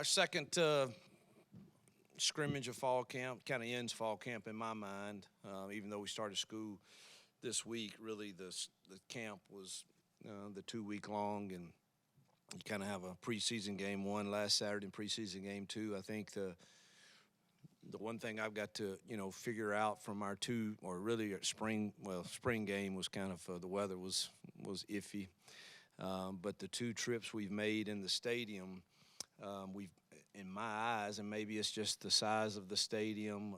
our second scrimmage of fall camp kind of ends fall camp in my mind. Even though we started school this week, really the camp was the 2 week long, and you kind of have a preseason game one last Saturday and preseason game two. I think the one thing I've got to figure out from our spring game was kind of the weather was iffy, but the two trips we've made in the stadium, we've in my eyes, and maybe it's just the size of the stadium,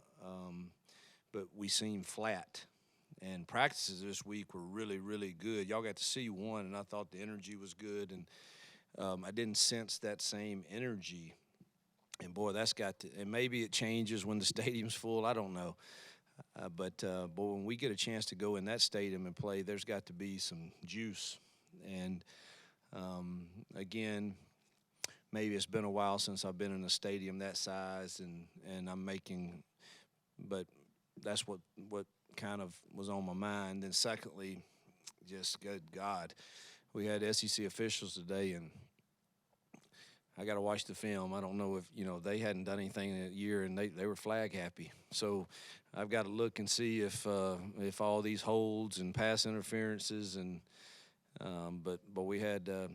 but we seem flat. And practices this week were really, really good. Y'all got to see one, and I thought the energy was good, and I didn't sense that same energy. And, boy, that's got to – and maybe it changes when the stadium's full. I don't know. But, boy, when we get a chance to go in that stadium and play, there's got to be some juice. And, again, maybe it's been a while since I've been in a stadium that size, and I'm making – but that's what kind of was on my mind. And secondly, just good God, we had SEC officials today, and I got to watch the film. I don't know if they hadn't done anything in a year, and they were flag happy. So I've got to look and see if all these holds and pass interferences and but we had the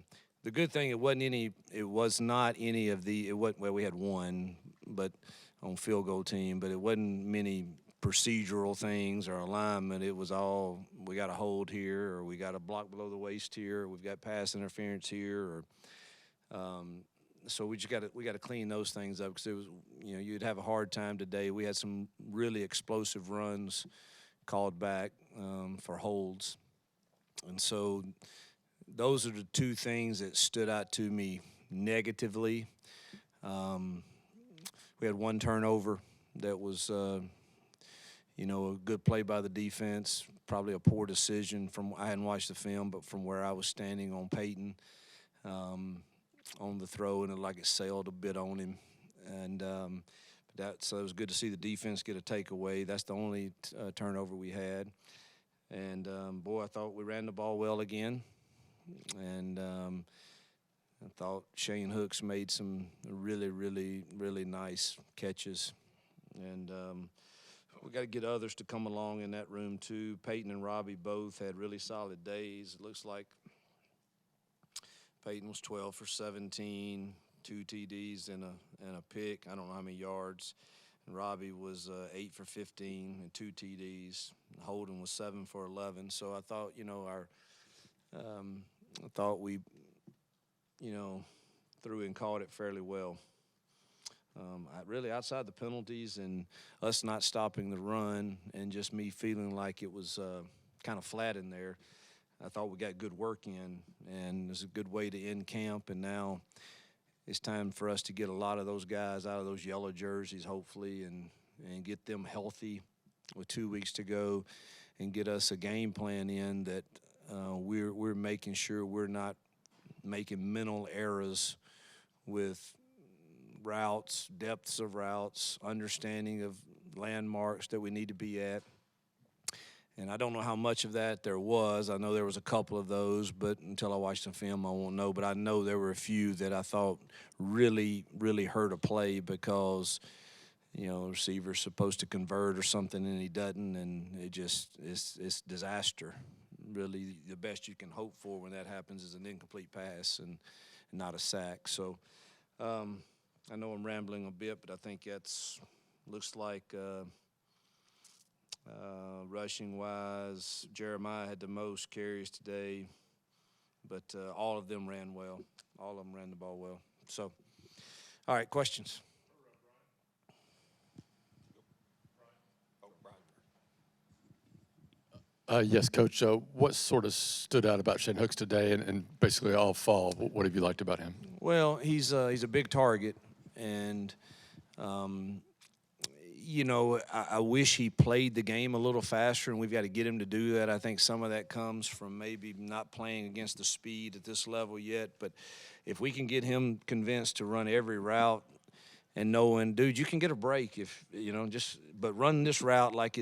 good thing it was not any of the we had one but on field goal team, but it wasn't many procedural things or alignment. It was all, we got a hold here, or we got a block below the waist here, or we've got pass interference here, or so we got to clean those things up, because it was you'd have a hard time today. We had some really explosive runs called back for holds, and so those are the two things that stood out to me negatively. We had one turnover that was a good play by the defense, probably a poor decision I hadn't watched the film, but from where I was standing on Peyton on the throw, and it sailed a bit on him. And so it was good to see the defense get a takeaway. That's the only turnover we had. And, boy, I thought we ran the ball well again. And I thought Shane Hooks made some really, really, really nice catches. And we got to get others to come along in that room too. Peyton and Robbie both had really solid days. It looks like Peyton was 12 for 17, 2 TDs and a pick. I don't know how many yards. And Robbie was 8 for 15 and 2 TDs. Holden was 7 for 11. So I thought, we, threw and caught it fairly well. Really, outside the penalties and us not stopping the run and just me feeling like it was kind of flat in there, I thought we got good work in, and it was a good way to end camp. And now it's time for us to get a lot of those guys out of those yellow jerseys, hopefully, and get them healthy with 2 weeks to go, and get us a game plan in that we're making sure we're not making mental errors with routes, depths of routes, understanding of landmarks that we need to be at. And I don't know how much of that there was. I know there was a couple of those, but until I watch the film, I won't know. But I know there were a few that I thought really, really hurt a play, because, the receiver's supposed to convert or something and he doesn't, and it's disaster. Really, the best you can hope for when that happens is an incomplete pass and not a sack. So I know I'm rambling a bit, but I think looks like rushing-wise, Jeremiah had the most carries today, but all of them ran well. All of them ran the ball well. So, all right, questions? Yes, Coach. What sort of stood out about Shane Hooks today, and basically all fall? What have you liked about him? Well, he's a big target, and I wish he played the game a little faster, and we've got to get him to do that. I think some of that comes from maybe not playing against the speed at this level yet. But if we can get him convinced to run every route and knowing, dude, you can get a break if, but run this route like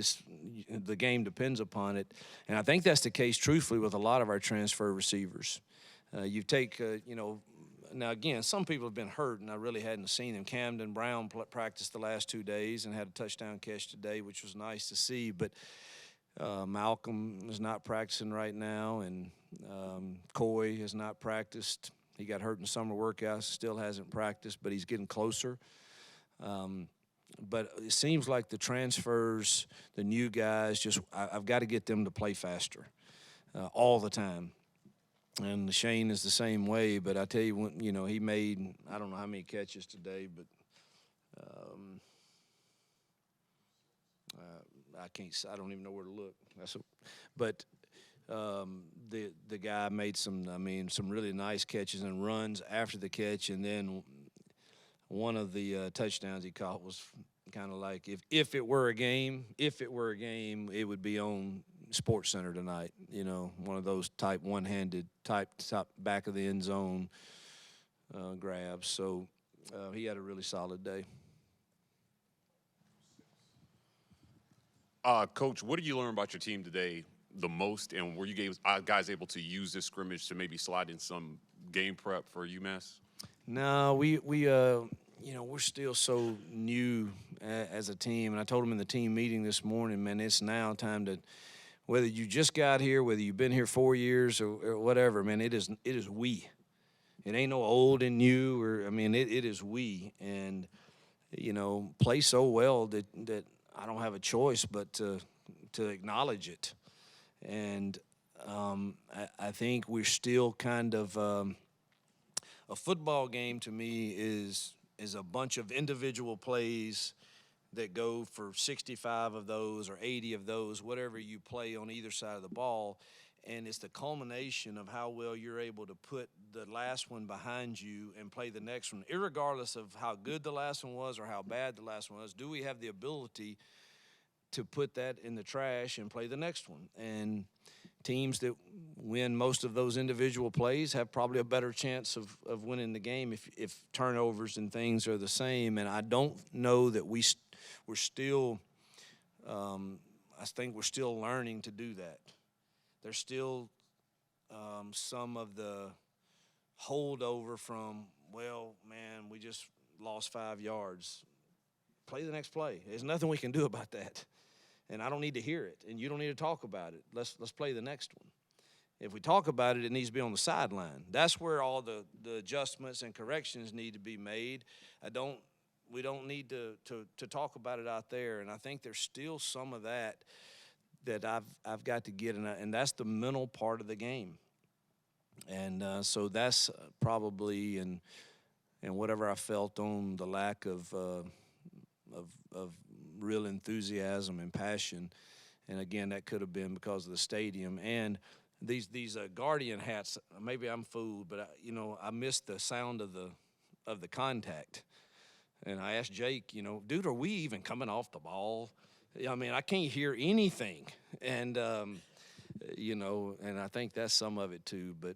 the game depends upon it. And I think that's the case, truthfully, with a lot of our transfer receivers. You take, now again, some people have been hurt, and I really hadn't seen them. Camden Brown practiced the last 2 days and had a touchdown catch today, which was nice to see. But Malcolm is not practicing right now, and Coy has not practiced. He got hurt in summer workouts, still hasn't practiced, but he's getting closer. But it seems like the transfers, the new guys, I've got to get them to play faster all the time. And Shane is the same way, but I tell you, he made, I don't know how many catches today, but I don't even know where to look. The guy made some really nice catches and runs after the catch, and then one of the touchdowns he caught was kind of like if it were a game, it would be on Sports Center tonight. One of those type one-handed type top back of the end zone grabs. So he had a really solid day. Coach, what did you learn about your team today the most, and were you guys able to use this scrimmage to maybe slide in some game prep for UMass? No, we're still so new as a team, and I told them in the team meeting this morning, man, it's now time to, whether you just got here, whether you've been here 4 years or whatever, man, it is we. It ain't no old and new, it is we, and play so well that I don't have a choice but to acknowledge it. And I think we're still kind of a football game to me is a bunch of individual plays that go for 65 of those or 80 of those, whatever you play on either side of the ball. And it's the culmination of how well you're able to put the last one behind you and play the next one. Irregardless of how good the last one was or how bad the last one was, do we have the ability to put that in the trash and play the next one? And teams that win most of those individual plays have probably a better chance of winning the game if turnovers and things are the same. And I don't know that we're still I think we're still learning to do that. There's still some of the holdover from, well, man, we just lost 5 yards. Play the next play. There's nothing we can do about that. And I don't need to hear it, and you don't need to talk about it. Let's play the next one. If we talk about it, it needs to be on the sideline. That's where all the adjustments and corrections need to be made. We don't need to talk about it out there, and I think there's still some of that I've got to get, and that's the mental part of the game. And so that's probably and whatever I felt on the lack of real enthusiasm and passion, and again that could have been because of the stadium and these Guardian hats. Maybe I'm fooled, but I missed the sound of the contact, and I asked Jake, dude, are we even coming off the ball? I can't hear anything, and and I think that's some of it too, but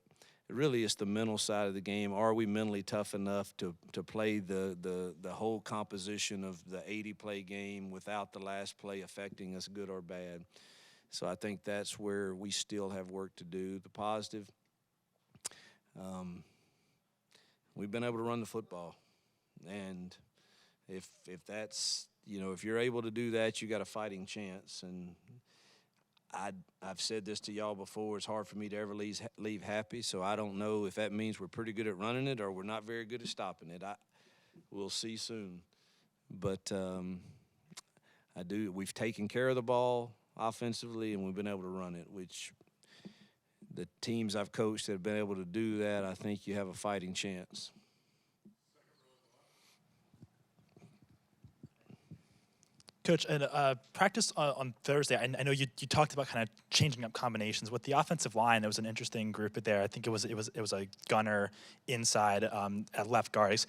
really it's the mental side of the game. Are we mentally tough enough to play the whole composition of the 80-play game without the last play affecting us, good or bad? So I think that's where we still have work to do. The positive, we've been able to run the football. And if that's, if you're able to do that, you got a fighting chance. And I've said this to y'all before, it's hard for me to ever leave happy, so I don't know if that means we're pretty good at running it or we're not very good at stopping it. We'll see soon. But we've taken care of the ball offensively, and we've been able to run it, which the teams I've coached that have been able to do that, I think you have a fighting chance. Coach, in practice on Thursday, I know you talked about kind of changing up combinations with the offensive line. There was an interesting group there. I think it was a gunner inside at left guard.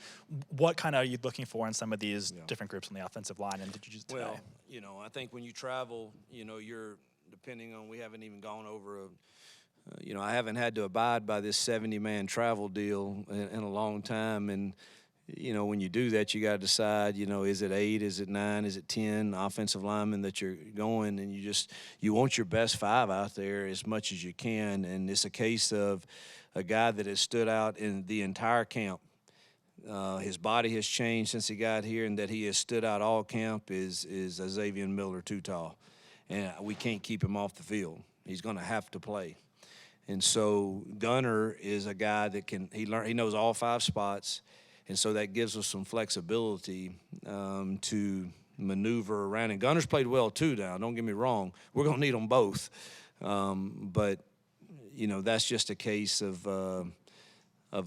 What kind of are you looking for in some of these different groups on the offensive line? And did you just today? I think when you travel, you're depending on. We haven't even gone over I haven't had to abide by this 70-man travel deal in a long time, and. When you do that, you got to decide, is it 8, is it 9, is it 10 offensive linemen that you're going, and you want your best 5 out there as much as you can, and it's a case of a guy that has stood out in the entire camp. His body has changed since he got here, and that he has stood out all camp is Xavier Miller too tall, and we can't keep him off the field. He's going to have to play. And so Gunner is a guy that he knows all 5 spots, and so that gives us some flexibility to maneuver around. And Gunner's played well too now, don't get me wrong. We're going to need them both. But, that's just a case of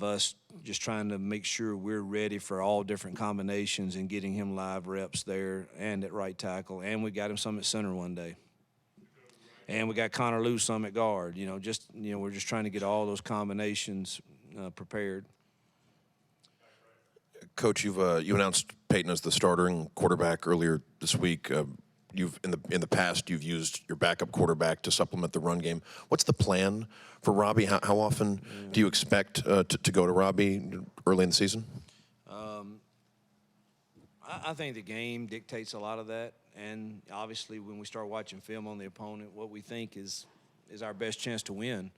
us just trying to make sure we're ready for all different combinations and getting him live reps there and at right tackle. And we got him some at center one day. And we got Connor Lou some at guard. We're just trying to get all those combinations prepared. Coach, you announced Peyton as the starting quarterback earlier this week. You've in the past you've used your backup quarterback to supplement the run game. What's the plan for Robbie? How often do you expect to go to Robbie early in the season? I think the game dictates a lot of that, and obviously when we start watching film on the opponent, what we think is our best chance to win.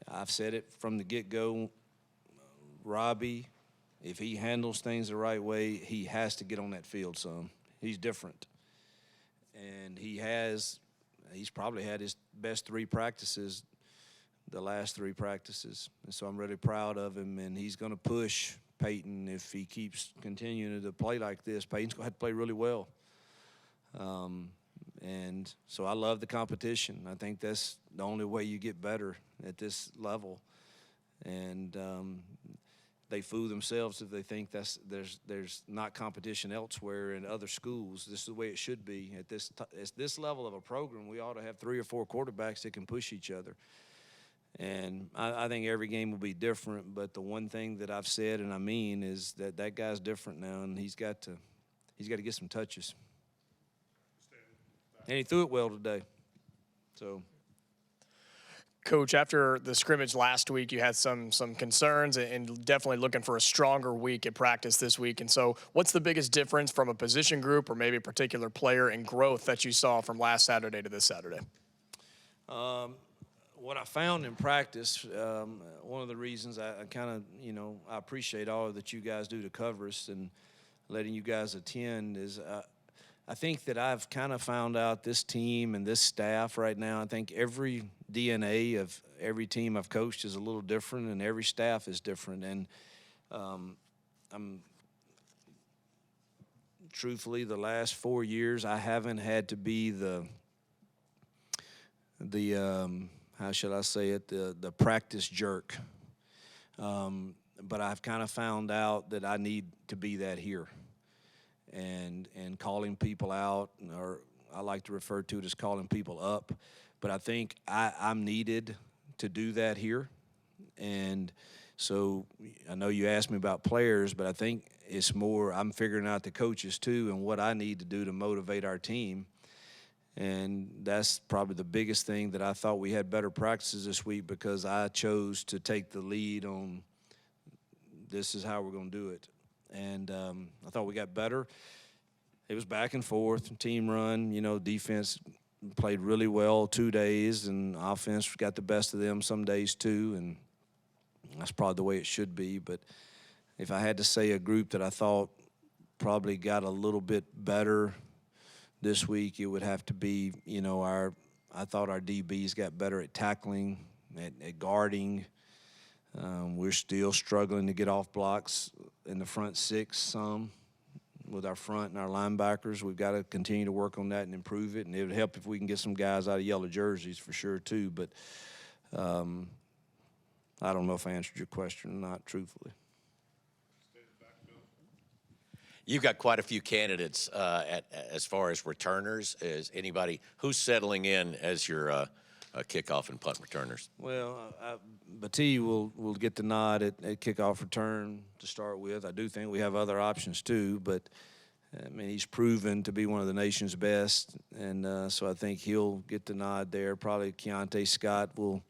I've said it from the get-go. Robbie, if he handles things the right way, he has to get on that field some. He's different. And he's probably had his best 3 practices, the last 3 practices. And so I'm really proud of him, and he's going to push Peyton if he keeps continuing to play like this. Peyton's going to have to play really well. And so I love the competition. I think that's the only way you get better at this level. And they fool themselves if they think there's not competition elsewhere in other schools. This is the way it should be. At this level of a program, we ought to have 3 or 4 quarterbacks that can push each other. And I think every game will be different, but the one thing that I've said and I mean is that guy's different now, and he's got to get some touches. And he threw it well today. So, Coach, after the scrimmage last week, you had some concerns and definitely looking for a stronger week at practice this week. And so what's the biggest difference from a position group or maybe a particular player in growth that you saw from last Saturday to this Saturday? What I found in practice, one of the reasons I kind of, I appreciate all that you guys do to cover us and letting you guys attend is I think that I've kind of found out this team and this staff right now. I think every DNA of every team I've coached is a little different, and every staff is different. And I'm truthfully, the last 4 years, I haven't had to be the how shall I say it, the practice jerk. But I've kind of found out that I need to be that here. And calling people out, or I like to refer to it as calling people up. But I think I'm needed to do that here. And so I know you asked me about players, but I think it's more I'm figuring out the coaches too and what I need to do to motivate our team. And that's probably the biggest thing that I thought we had better practices this week because I chose to take the lead on this is how we're going to do it. And I thought we got better. It was back and forth, team run. Defense played really well 2 days, and offense got the best of them some days too. And that's probably the way it should be. But if I had to say a group that I thought probably got a little bit better this week, it would have to be, I thought our DBs got better at tackling, at guarding. We're still struggling to get off blocks in the front 6 some with our front and our linebackers. We've got to continue to work on that and improve it, and it would help if we can get some guys out of yellow jerseys for sure too. But I don't know if I answered your question or not, truthfully. You've got quite a few candidates as far as returners. Is anybody who's settling in as your kickoff and punt returners? Well, Batee will get the nod at kickoff return to start with. I do think we have other options too, but he's proven to be one of the nation's best, and so I think he'll get the nod there. Probably Keontae Scott will.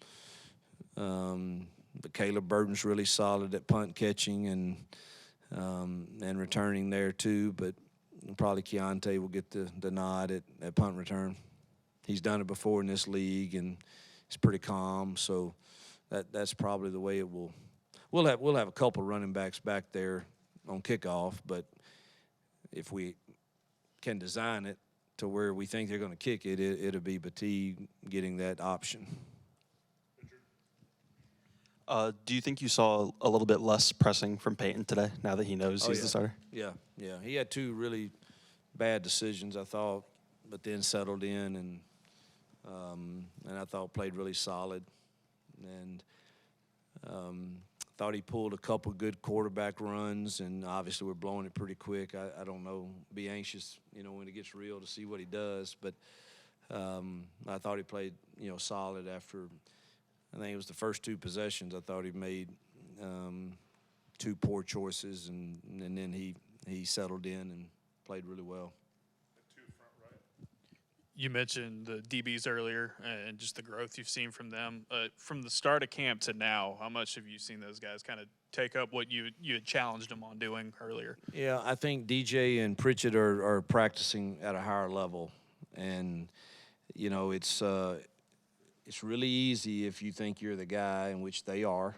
But Caleb Burton's really solid at punt catching and returning there too, but probably Keontae will get the nod at punt return. He's done it before in this league, and he's pretty calm, so that's probably the way it will. We'll have a couple running backs back there on kickoff, but if we can design it to where we think they're going to kick it, it'll be Batee getting that option. Do you think you saw a little bit less pressing from Peyton today now that he knows he's the starter? Yeah. He had two really bad decisions, I thought, but then settled in and I thought played really solid. And thought he pulled a couple good quarterback runs, and obviously we're blowing it pretty quick. I don't know. Be anxious, when it gets real to see what he does. But I thought he played, solid after. I think it was the first two possessions. I thought he made two poor choices, and then he settled in and played really well. You mentioned the DBs earlier and just the growth you've seen from them. From the start of camp to now, how much have you seen those guys kind of take up what you had challenged them on doing earlier? Yeah, I think DJ and Pritchett are practicing at a higher level. And, it's really easy if you think you're the guy, in which they are.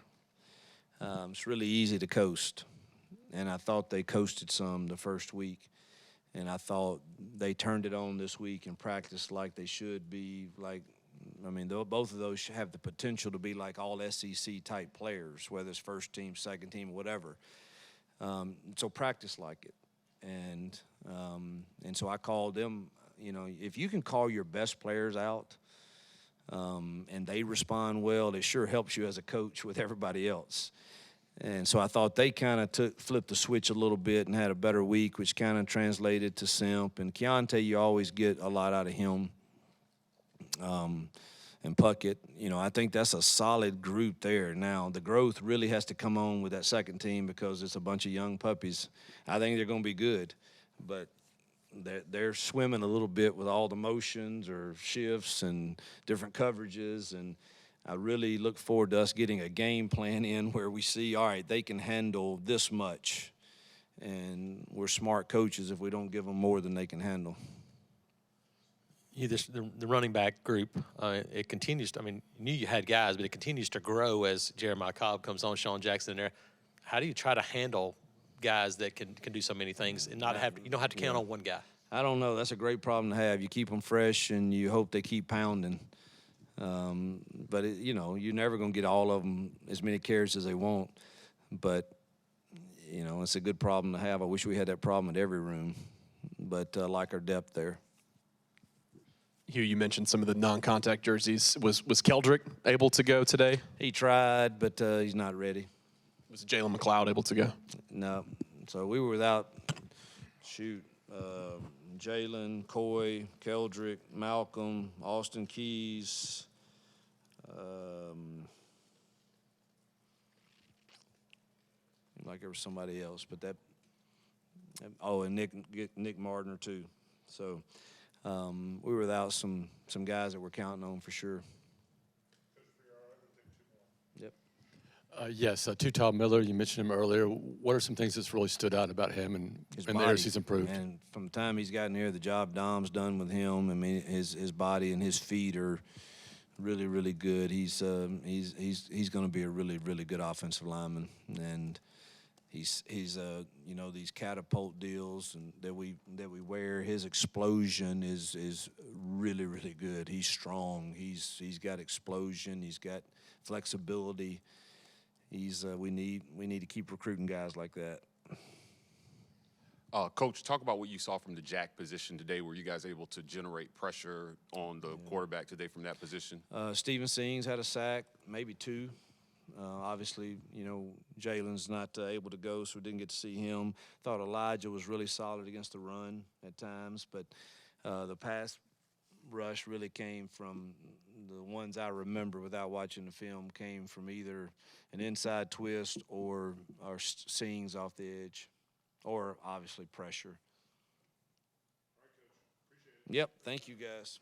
It's really easy to coast. And I thought they coasted some the first week. And I thought they turned it on this week and practiced like they should be. Both of those have the potential to be like all SEC type players, whether it's first team, second team, whatever. So practice like it. And so I called them, if you can call your best players out and they respond well, it sure helps you as a coach with everybody else. And so I thought they kind of flipped the switch a little bit and had a better week, which kind of translated to Simp. And Keontae, you always get a lot out of him. And Puckett, I think that's a solid group there. Now, the growth really has to come on with that second team because it's a bunch of young puppies. I think they're going to be good, but they're swimming a little bit with all the motions or shifts and different coverages. And I really look forward to us getting a game plan in where we see, all right, they can handle this much. And we're smart coaches if we don't give them more than they can handle. The running back group, it continues to, you knew you had guys, but it continues to grow as Jeremiah Cobb comes on, Sean Jackson in there. How do you try to handle guys that can do so many things and you don't have to count on one guy? I don't know. That's a great problem to have. You keep them fresh and you hope they keep pounding. But you're never going to get all of them as many carries as they want. But, it's a good problem to have. I wish we had that problem at every room. But I like our depth there. Hugh, you mentioned some of the non-contact jerseys. Was Keldrick able to go today? He tried, but he's not ready. Was Jalen McLeod able to go? No. So we were without, Jalen, Coy, Keldrick, Malcolm, Austin Keys, like there was somebody else, but and Nick Mardner too. So we were without some guys that we're counting on for sure. Yep. Yes, Tutal Miller, you mentioned him earlier. What are some things that's really stood out about him and the areas he's improved? And from the time he's gotten here, the job Dom's done with him, his body and his feet are really, really good. He's going to be a really, really good offensive lineman, and he's these catapult deals and that we wear. His explosion is really, really good. He's strong. He's got explosion. He's got flexibility. We need to keep recruiting guys like that. Coach, talk about what you saw from the jack position today. Were you guys able to generate pressure on the quarterback today from that position? Steven Sings had a sack, maybe two. Obviously, Jalen's not able to go, so we didn't get to see him. Thought Elijah was really solid against the run at times, but the pass rush really came from the ones I remember without watching the film came from either an inside twist or Sings off the edge. Or obviously pressure. Yep, thank you guys.